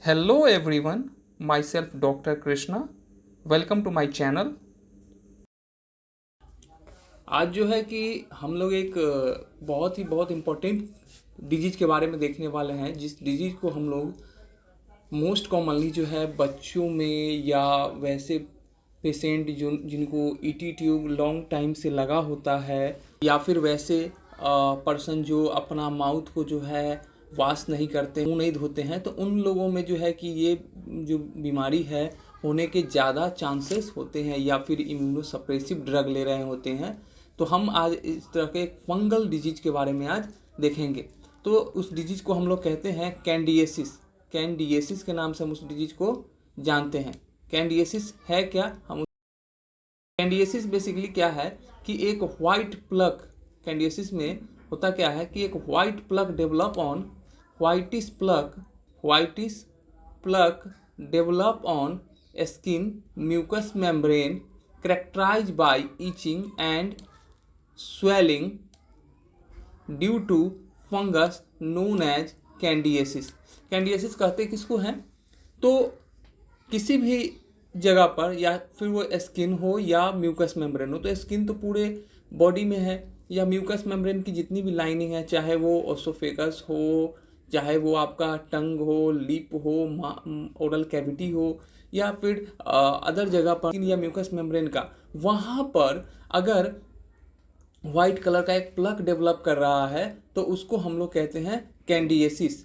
Hello everyone, myself Dr. Krishna. Welcome to my channel. आज जो है कि हम लोग एक बहुत इम्पोर्टेंट डिजीज के बारे में देखने वाले हैं, जिस डिजीज को हम लोग मोस्ट कॉमनली जो है बच्चों में या वैसे पेशेंट जिनको ईटी ट्यूब लॉन्ग टाइम से लगा होता है, या फिर वैसे पर्सन जो अपना माउथ को जो है वॉश नहीं करते, मुंह नहीं धोते हैं, तो उन लोगों में जो है कि ये जो बीमारी है होने के ज़्यादा चांसेस होते हैं, या फिर इम्यूनो सप्रेसिव ड्रग ले रहे होते हैं। तो हम आज इस तरह के फंगल डिजीज के बारे में आज देखेंगे। तो उस डिजीज को हम लोग कहते हैं कैंडिएसिस। कैंडिएसिस के नाम से हम उस डिजीज को जानते हैं। कैंडिएसिस है क्या? हम कैंडिएसिस बेसिकली क्या है कि एक वाइट प्लग, कैंडिएसिस में होता क्या है कि एक white plug develop on whitish plug develop on skin mucous membrane characterized by itching and swelling due to fungus known as candidiasis. Candidiasis कहते किसको हैं? तो किसी भी जगह पर, या फिर वो स्किन हो या म्यूकस मेम्ब्रेन हो। तो स्किन तो पूरे बॉडी में है, या म्यूकस मेम्ब्रेन की जितनी भी लाइनिंग है, चाहे वो ओसोफेगस हो, चाहे वो आपका टंग हो, लिप हो, ओरल कैविटी हो, या फिर अदर जगह पर या म्यूकस मेम्ब्रेन का, वहाँ पर अगर वाइट कलर का एक प्लग डेवलप कर रहा है तो उसको हम लोग कहते हैं कैंडिएसिस।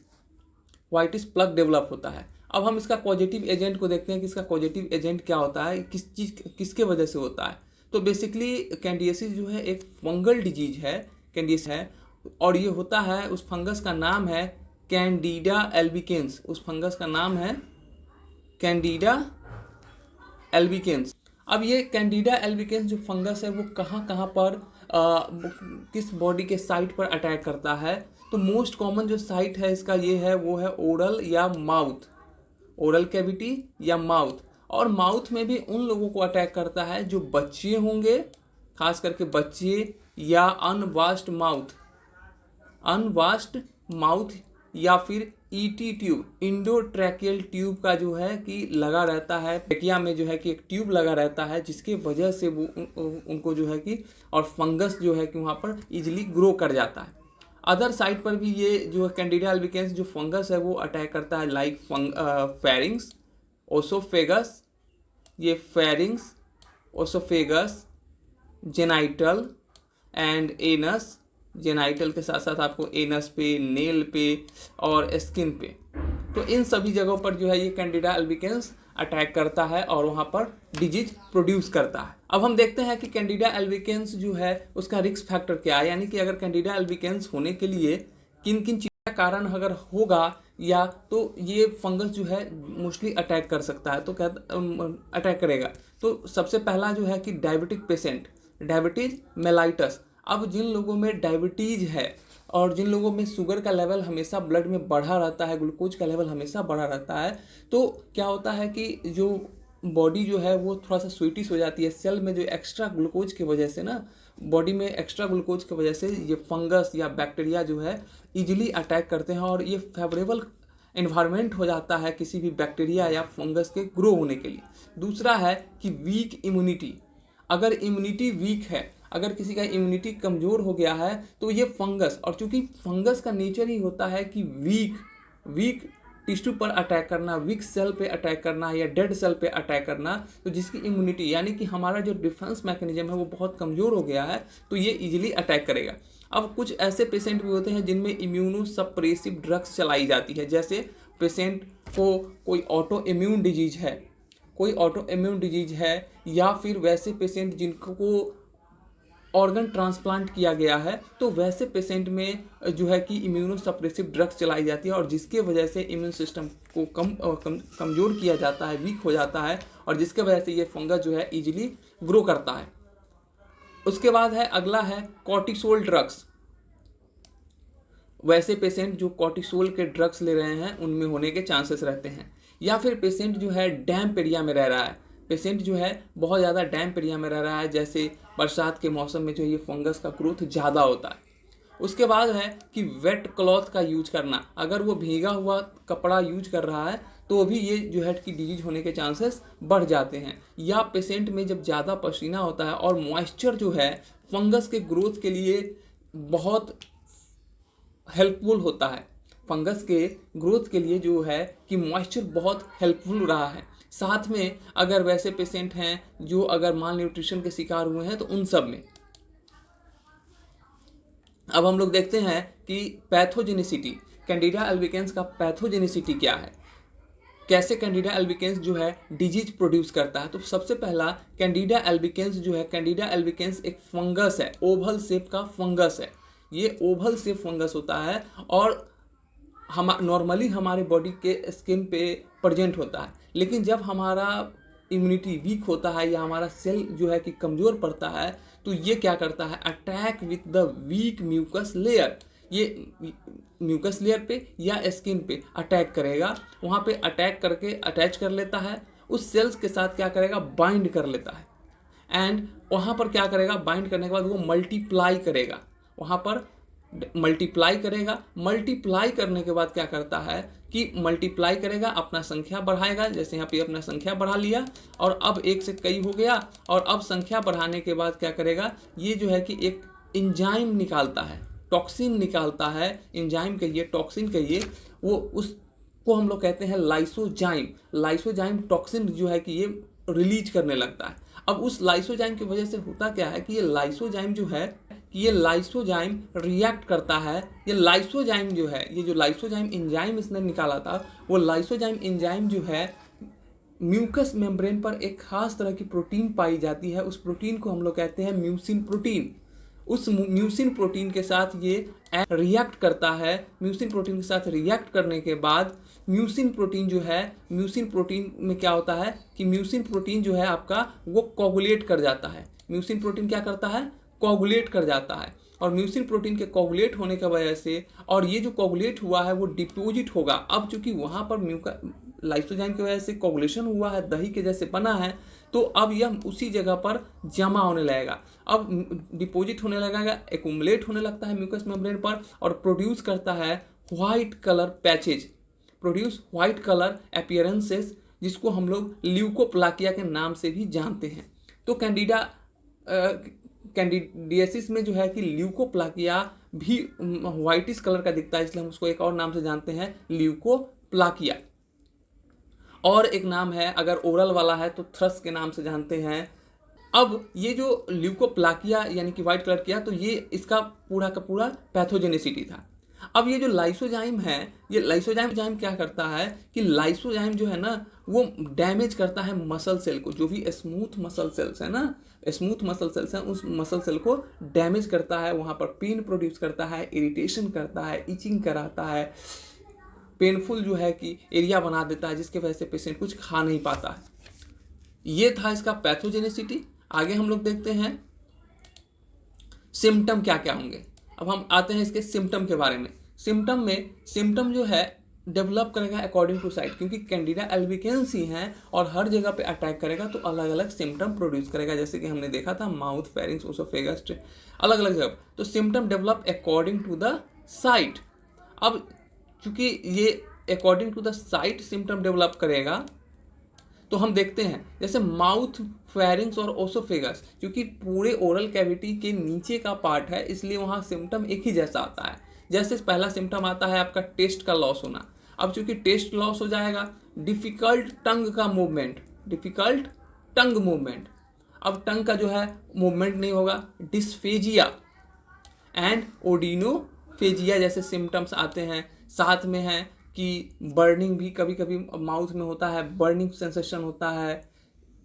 वाइटिश प्लग डेवलप होता है। अब हम इसका पॉजिटिव एजेंट को देखते हैं कि इसका पॉजिटिव एजेंट क्या होता है, किसके वजह से होता है। तो बेसिकली कैंडिएसिस जो है एक फंगल डिजीज है, कैंडियस है, और ये होता है, उस फंगस का नाम है कैंडिडा एल्बिकेंस। उस फंगस का नाम है कैंडिडा एल्बिकेंस। अब ये कैंडिडा एल्बिकेंस जो फंगस है वो कहाँ कहाँ पर किस बॉडी के साइट पर अटैक करता है? तो मोस्ट कॉमन जो साइट है इसका ये है, वो है ओरल या माउथ, ओरल कैविटी या माउथ। और माउथ में भी उन लोगों को अटैक करता है जो बच्चे होंगे, खास करके बच्चे, या अनवास्ड माउथ, या फिर ईटी ट्यूब, इंडोट्रैकियल ट्यूब का जो है कि लगा रहता है ट्रैकिया में, जो है कि एक ट्यूब लगा रहता है, जिसके वजह से वो उनको जो है कि, और फंगस जो है कि वहाँ पर इजीली ग्रो कर जाता है। अदर साइड पर भी ये जो कैंडिडा एल्बिकेंस जो फंगस है वो अटैक करता है, लाइक फेरिंग्स, ओसोफेगस, ये pharynx, oesophagus, genital and anus. Genital के साथ साथ आपको एनस पे, नेल पे और स्किन पे, तो इन सभी जगहों पर जो है ये कैंडिडा एल्बिकेंस अटैक करता है और वहाँ पर डिजीज प्रोड्यूस करता है। अब हम देखते हैं कि कैंडिडा एल्बिकेंस जो है उसका रिस्क फैक्टर क्या है, यानी कि अगर कैंडिडा एल्बिकेंस होने के लिए किन किन चीज़ों का कारण अगर होगा, या तो ये फंगस जो है मोस्टली अटैक कर सकता है, तो क्या अटैक करेगा। तो सबसे पहला जो है कि डायबिटिक पेशेंट, डायबिटीज मेलाइटस। अब जिन लोगों में डायबिटीज है और जिन लोगों में शुगर का लेवल हमेशा ब्लड में बढ़ा रहता है, ग्लूकोज का लेवल हमेशा बढ़ा रहता है, तो क्या होता है कि जो बॉडी जो है वो थोड़ा सा स्वीटिश हो जाती है। सेल में जो एक्स्ट्रा ग्लूकोज की वजह से ना, बॉडी में एक्स्ट्रा ग्लूकोज की वजह से ये फंगस या बैक्टीरिया जो है इजीली अटैक करते हैं, और ये फेवरेबल इन्वायरमेंट हो जाता है किसी भी बैक्टीरिया या फंगस के ग्रो होने के लिए। दूसरा है कि वीक इम्यूनिटी। अगर इम्यूनिटी वीक है, अगर किसी का इम्यूनिटी कमज़ोर हो गया है, तो ये फंगस, और चूंकि फंगस का नेचर ही होता है कि वीक टिश्यू पर अटैक करना, वीक सेल पे अटैक करना या डेड सेल पे अटैक करना, तो जिसकी इम्यूनिटी यानी कि हमारा जो डिफेंस मैकेनिज्म है वो बहुत कमज़ोर हो गया है, तो ये इजीली अटैक करेगा। अब कुछ ऐसे पेशेंट भी होते हैं जिनमें इम्यूनो सप्रेसिव ड्रग्स चलाई जाती है, जैसे पेशेंट को कोई ऑटो इम्यून डिजीज है, या फिर वैसे पेशेंट जिनको ऑर्गन ट्रांसप्लांट किया गया है, तो वैसे पेशेंट में जो है कि इम्यूनो सप्रेसिव ड्रग्स चलाई जाती है, और जिसके वजह से इम्यून सिस्टम को कमज़ोर किया जाता है, वीक हो जाता है, और जिसके वजह से ये फंगस जो है इजीली ग्रो करता है। उसके बाद है, अगला है कॉर्टिसोल ड्रग्स। वैसे पेशेंट जो कॉर्टिसोल के ड्रग्स ले रहे हैं उनमें होने के चांसेस रहते हैं। या फिर पेशेंट जो है डैम्प एरिया में रह रहा है, पेशेंट जो है बहुत ज़्यादा डैम्प एरिया में रह रहा है, जैसे बरसात के मौसम में जो ये फंगस का ग्रोथ ज़्यादा होता है। उसके बाद है कि वेट क्लॉथ का यूज करना। अगर वो भीगा हुआ कपड़ा यूज कर रहा है तो भी ये जो है कि डिजीज होने के चांसेस बढ़ जाते हैं। या पेशेंट में जब ज़्यादा पसीना होता है और मॉइस्चर जो है फंगस के ग्रोथ के लिए बहुत हेल्पफुल होता है, फंगस के ग्रोथ के लिए जो है कि मॉइस्चर बहुत हेल्पफुल रहा है। साथ में अगर वैसे पेशेंट हैं जो अगर माल न्यूट्रिशन के शिकार हुए हैं तो उन सब में। अब हम लोग देखते हैं कि पैथोजेनिसिटी, कैंडिडा अल्बिकेंस का पैथोजेनिसिटी क्या है, कैसे कैंडिडा अल्बिकेंस जो है डिजीज प्रोड्यूस करता है। तो सबसे पहला कैंडिडा अल्बिकेंस जो है, कैंडिडा अल्बिकेंस एक फंगस है, ओवल शेप का फंगस है। ये ओवल शेप फंगस होता है और हम नॉर्मली हमारे बॉडी के स्किन पे प्रेजेंट होता है, लेकिन जब हमारा इम्यूनिटी वीक होता है या हमारा सेल जो है कि कमज़ोर पड़ता है तो ये क्या करता है, attack with the weak mucus layer. ये म्यूकस लेयर पे या स्किन पे अटैक करेगा, वहाँ पे अटैक करके अटैच कर लेता है, उस सेल्स के साथ क्या करेगा, बाइंड कर लेता है। एंड वहाँ पर क्या करेगा, बाइंड करने के बाद वो मल्टीप्लाई करेगा, वहाँ पर मल्टीप्लाई करेगा। मल्टीप्लाई करने के बाद क्या करता है कि मल्टीप्लाई करेगा, अपना संख्या बढ़ाएगा। जैसे यहाँ पे अपना संख्या बढ़ा लिया और अब एक से कई हो गया, और अब संख्या बढ़ाने के बाद क्या करेगा, ये जो है कि एक एंजाइम निकालता है, टॉक्सिन निकालता है, एंजाइम कहिए टॉक्सिन कहिए, वो उसको हम लोग कहते हैं लाइसोजाइम। लाइसोजाइम टॉक्सिन जो है कि ये रिलीज करने लगता है। अब उस लाइसोजाइम की वजह से होता क्या है कि ये लाइसोजाइम जो है कि ये लाइसोजाइम रिएक्ट करता है। ये लाइसोजाइम जो है, ये जो लाइसोजाइम एंजाइम इसने निकाला था, वो लाइसोजाइम एंजाइम जो है म्यूकस मेम्ब्रेन पर एक खास तरह की प्रोटीन पाई जाती है, उस प्रोटीन को हम लोग कहते हैं म्यूसिन प्रोटीन। उस म्यूसिन प्रोटीन के साथ ये रिएक्ट करता है। म्यूसिन प्रोटीन के साथ रिएक्ट करने के बाद म्यूसिन प्रोटीन जो है, म्यूसिन प्रोटीन में क्या होता है कि म्यूसिन प्रोटीन जो है आपका वो कोगुलेट कर जाता है। म्यूसिन प्रोटीन क्या करता है, कोगुलेट कर जाता है। और म्यूसिन प्रोटीन के कोगुलेट होने की वजह से, और ये जो कोगुलेट हुआ है वो डिपोजिट होगा। अब चूंकि वहाँ पर लाइसोजाइम की वजह से कोगुलेशन हुआ है, दही के जैसे बना है, तो अब यह उसी जगह पर जमा होने लगेगा। अब डिपोजिट होने लगेगा, एक्यूमुलेट होने लगता है म्यूकस मेम्ब्रेन पर, और प्रोड्यूस करता है white colour patches, produce white colour appearances, जिसको हम लोग ल्यूकोप्लाकिया के नाम से भी जानते हैं। तो कैंडिडियासिस में जो है कि ल्यूकोप्लाकिया भी व्हाइटिश कलर का दिखता है, इसलिए हम उसको एक और नाम से जानते हैं, ल्यूकोप्लाकिया। और एक नाम है, अगर ओरल वाला है तो थ्रस के नाम से जानते हैं। अब ये जो ल्यूकोप्लाकिया यानी कि व्हाइट कलर किया, तो ये इसका पूरा का पूरा पैथोजेनिसिटी था। अब ये जो लाइसोजाइम है, ये लाइसोजाइम क्या करता है कि लाइसोजाइम जो है ना वो डैमेज करता है मसल सेल को, जो भी स्मूथ मसल सेल्स है ना, स्मूथ मसल सेल्स हैं, उस मसल सेल को डैमेज करता है, वहाँ पर पेन प्रोड्यूस करता है, इरिटेशन करता है, इचिंग कराता है, पेनफुल जो है कि एरिया बना देता है, जिसके वजह से पेशेंट कुछ खा नहीं पाता है। ये था इसका पैथोजेनिसिटी। आगे हम लोग देखते हैं सिम्टम क्या क्या होंगे। अब हम आते हैं इसके सिम्टम के बारे में। सिम्टम जो है डेवलप करेगा अकॉर्डिंग टू साइट, क्योंकि कैंडिडा अल्बिकेंस ही हैं और हर जगह पे अटैक करेगा तो अलग अलग सिम्टम प्रोड्यूस करेगा। जैसे कि हमने देखा था माउथ, फेरिंक्स, ओसोफेगस, अलग अलग जगह। तो symptom develop according to the site. अब चूंकि ये according to the site symptom develop करेगा, तो हम देखते हैं जैसे माउथ, फेरिंक्स और ओसोफेगस, क्योंकि पूरे ओरल कैविटी के नीचे का पार्ट है, इसलिए वहाँ सिम्टम एक ही जैसा आता है। जैसे पहला सिम्टम आता है आपका टेस्ट का लॉस होना। अब चूंकि टेस्ट लॉस हो जाएगा, डिफिकल्ट टंग का मूवमेंट, डिफिकल्ट टंग मूवमेंट, अब टंग का जो है मूवमेंट नहीं होगा। डिस्फेजिया एंड ओडिनोफेजिया जैसे सिम्टम्स आते हैं। साथ में है कि बर्निंग भी कभी कभी माउथ में होता है, बर्निंग सेंसेशन होता है,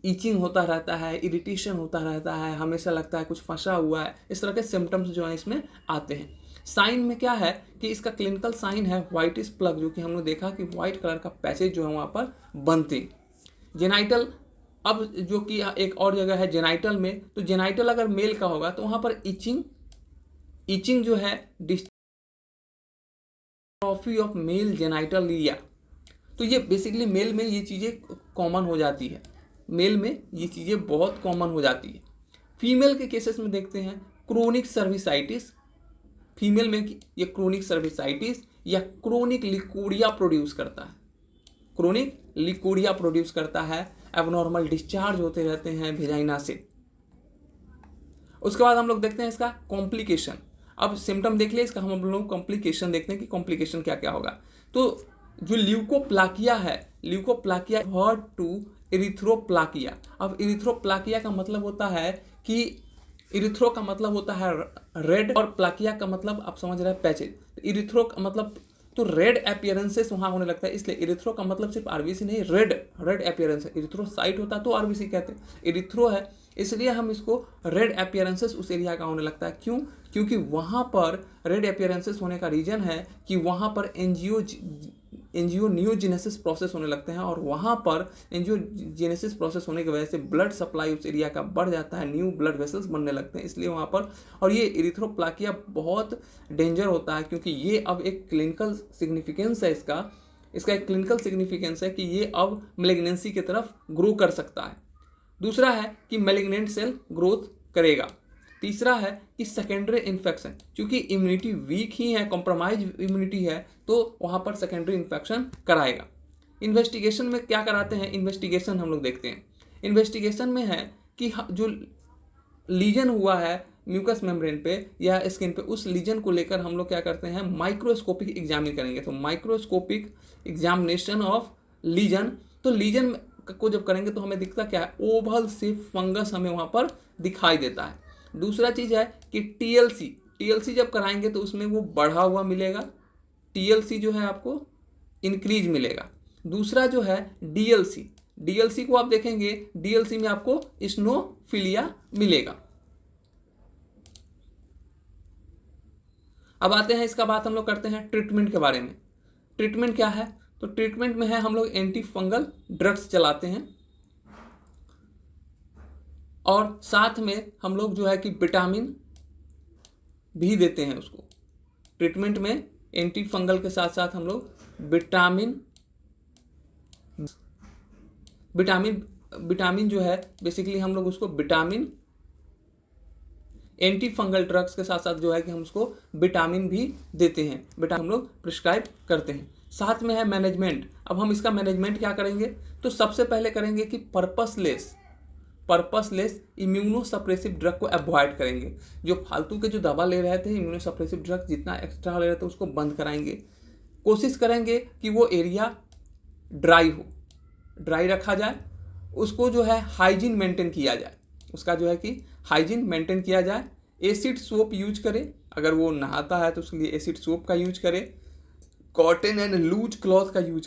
ईचिंग होता रहता है, इरिटेशन होता रहता है, हमेशा लगता है कुछ फंसा हुआ है। इस तरह के सिम्टम्स जो हैं इसमें आते हैं। साइन में क्या है कि इसका क्लिनिकल साइन है व्हाइटिश प्लग, जो कि हमने देखा कि व्हाइट कलर का पैचेज जो है वहाँ पर बनते। जेनाइटल, अब जो कि एक और जगह है जेनाइटल में, तो जेनाइटल अगर मेल का होगा तो वहाँ पर इचिंग जो है, dystrophy of male genital area. तो ये बेसिकली मेल में ये चीज़ें कॉमन हो जाती है, मेल में ये चीज़ें बहुत कॉमन हो जाती है। फीमेल के केसेस में देखते हैं क्रोनिक सर्विसाइटिस, फीमेल में ये क्रोनिक सर्विसाइटिस या क्रोनिक लिकोरिया प्रोड्यूस करता है। क्रोनिक लिकोरिया प्रोड्यूस करता है, एबनॉर्मल डिस्चार्ज होते रहते हैं वेजाइना से। उसके बाद हम लोग देखते हैं इसका कॉम्प्लिकेशन। अब सिम्टम देख लिया इसका, हम लोग कॉम्प्लिकेशन देखते हैं कि कॉम्प्लिकेशन क्या क्या होगा। तो जो ल्यूकोप्लाकिया है, ल्यूकोप्लाकिया हर्ट टू इरिथ्रोप्लाकिया। अब इरिथ्रोप्लाकिया का मतलब होता है कि इरिथ्रो का मतलब होता है रेड और प्लाकिया का मतलब आप समझ रहे हैं पैचेज। इरिथ्रो का मतलब तो रेड अपीयरेंसेस वहाँ होने लगता है, इसलिए इरिथ्रो का मतलब सिर्फ आरबीसी नहीं, रेड अपीयरेंस है। इरिथ्रोसाइट होता तो आरबीसी कहते हैं, इरिथ्रो है इसलिए हम इसको रेड अपीयरेंसेस उस एरिया का होने लगता है। क्यों? क्योंकि वहाँ पर रेड अपीयरेंसेस होने का रीजन है कि वहाँ पर एंजियोनियोजेनेसिस प्रोसेस होने लगते हैं, और वहाँ पर एंजियोजेनेसिस प्रोसेस होने की वजह से ब्लड सप्लाई उस एरिया का बढ़ जाता है, न्यू ब्लड वेसल्स बनने लगते हैं, इसलिए वहाँ पर। और ये इरिथ्रोप्लाकिया बहुत डेंजर होता है, क्योंकि ये अब एक क्लिनिकल सिग्निफिकेंस है इसका एक क्लिनिकल सिग्निफिकेंस है कि ये अब मेलिग्नेंसी की तरफ ग्रो कर सकता है। दूसरा है कि मेलिग्नेंट सेल ग्रोथ करेगा। तीसरा है कि सेकेंडरी इन्फेक्शन, क्योंकि इम्यूनिटी वीक ही है, कॉम्प्रोमाइज इम्यूनिटी है, तो वहाँ पर सेकेंडरी इन्फेक्शन कराएगा। इन्वेस्टिगेशन में क्या कराते हैं? इन्वेस्टिगेशन हम लोग देखते हैं। इन्वेस्टिगेशन में है कि जो लीजन हुआ है म्यूकस मेम्ब्रेन पे या स्किन पे, उस लीजन को लेकर हम लोग क्या करते हैं? माइक्रोस्कोपिक एग्जामिन करेंगे। तो माइक्रोस्कोपिक एग्जामिनेशन ऑफ लीजन, तो लीजन को जब करेंगे तो हमें दिखता क्या है? ओवल से फंगस हमें वहाँ पर दिखाई देता है। दूसरा चीज़ है कि टीएलसी जब कराएंगे तो उसमें वो बढ़ा हुआ मिलेगा, टीएलसी जो है आपको इंक्रीज मिलेगा। दूसरा जो है डीएलसी को आप देखेंगे, डीएलसी में आपको स्नोफिलिया मिलेगा। अब आते हैं, इसका बात हम लोग करते हैं ट्रीटमेंट के बारे में। ट्रीटमेंट क्या है? तो ट्रीटमेंट में है हम लोग एंटी फंगल ड्रग्स चलाते हैं, और साथ में हम लोग जो है कि विटामिन भी देते हैं उसको। ट्रीटमेंट में एंटी फंगल के साथ साथ हम लोग विटामिन जो है बेसिकली हम लोग उसको विटामिन, एंटी फंगल ड्रग्स के साथ साथ जो है कि हम उसको विटामिन भी देते हैं, विटामिन हम लोग प्रिस्क्राइब करते हैं। साथ में है मैनेजमेंट। अब हम इसका मैनेजमेंट क्या करेंगे? तो सबसे पहले करेंगे कि पर्पसलेस इम्यूनोसप्रेसिव ड्रग को अवॉइड करेंगे। जो फालतू के जो दवा ले रहे थे इम्यूनोसप्रेसिव ड्रग, जितना एक्स्ट्रा ले रहे थे उसको बंद कराएंगे। कोशिश करेंगे कि वो एरिया ड्राई रखा जाए, उसको जो है हाइजीन मेंटेन किया जाए, उसका जो है कि हाइजीन मेंटेन किया जाए। एसिड सोप यूज करें, अगर वो नहाता है तो उसके लिए एसिड सोप का यूज करें। कॉटन एंड लूज क्लॉथ का यूज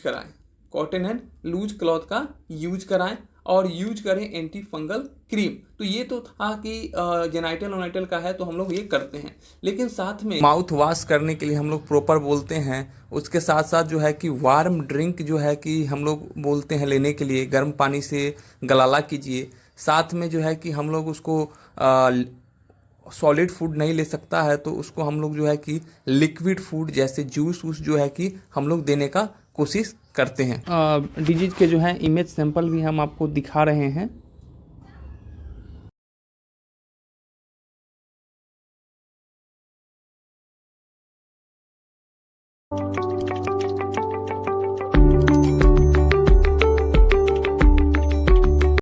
कराएं, और यूज करें एंटी फंगल क्रीम। तो ये तो था कि जेनाइटल ओनाइटल का है तो हम लोग ये करते हैं, लेकिन साथ में माउथ वॉश करने के लिए हम लोग प्रॉपर बोलते हैं। उसके साथ साथ जो है कि वार्म ड्रिंक जो है कि हम लोग बोलते हैं लेने के लिए, गर्म पानी से गलाला कीजिए। साथ में जो है कि हम लोग उसको सॉलिड फूड नहीं ले सकता है तो उसको हम लोग जो है कि लिक्विड फूड जैसे जूस जो है कि हम लोग देने का कोशिश करते हैं। डिजीज के जो है इमेज सैंपल भी हम आपको दिखा रहे हैं।